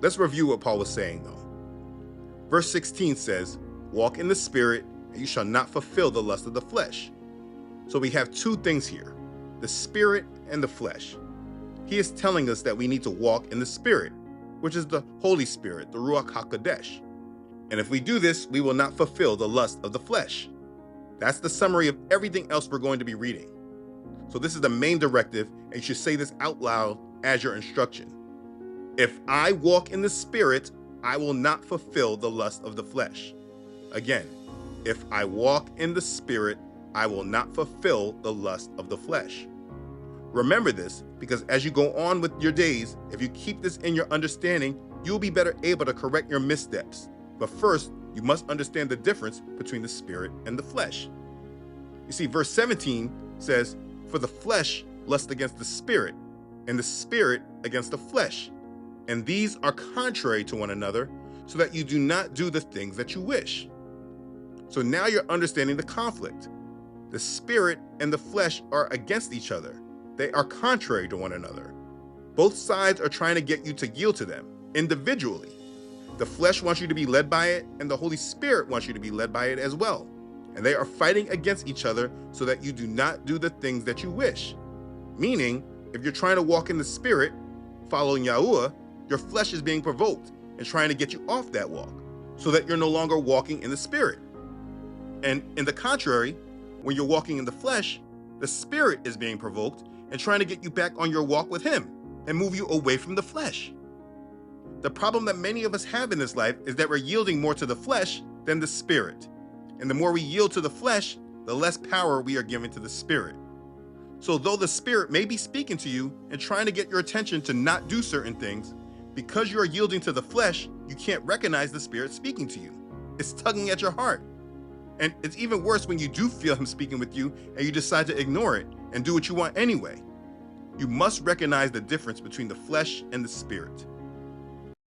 Let's review what Paul was saying though. Verse 16 says, walk in the spirit, and you shall not fulfill the lust of the flesh. So we have two things here, the spirit and the flesh. He is telling us that we need to walk in the spirit, which is the Holy Spirit, the Ruach HaKodesh. And if we do this, we will not fulfill the lust of the flesh. That's the summary of everything else we're going to be reading. So this is the main directive, and you should say this out loud as your instruction. If I walk in the spirit, I will not fulfill the lust of the flesh. Again, if I walk in the spirit, I will not fulfill the lust of the flesh. Remember this, because as you go on with your days, if you keep this in your understanding, you'll be better able to correct your missteps. But first, you must understand the difference between the spirit and the flesh. You see, verse 17 says, for the flesh lusts against the spirit, and the spirit against the flesh. And these are contrary to one another, so that you do not do the things that you wish. So now you're understanding the conflict. The spirit and the flesh are against each other. They are contrary to one another. Both sides are trying to get you to yield to them individually. The flesh wants you to be led by it, and the Holy Spirit wants you to be led by it as well. And they are fighting against each other so that you do not do the things that you wish. Meaning, if you're trying to walk in the spirit, following Yahuah, your flesh is being provoked and trying to get you off that walk so that you're no longer walking in the spirit. And in the contrary, when you're walking in the flesh, the spirit is being provoked and trying to get you back on your walk with him and move you away from the flesh. The problem that many of us have in this life is that we're yielding more to the flesh than the spirit. And the more we yield to the flesh, the less power we are giving to the spirit. So though the spirit may be speaking to you and trying to get your attention to not do certain things, because you are yielding to the flesh, you can't recognize the spirit speaking to you. It's tugging at your heart. And it's even worse when you do feel him speaking with you and you decide to ignore it and do what you want anyway. You must recognize the difference between the flesh and the spirit.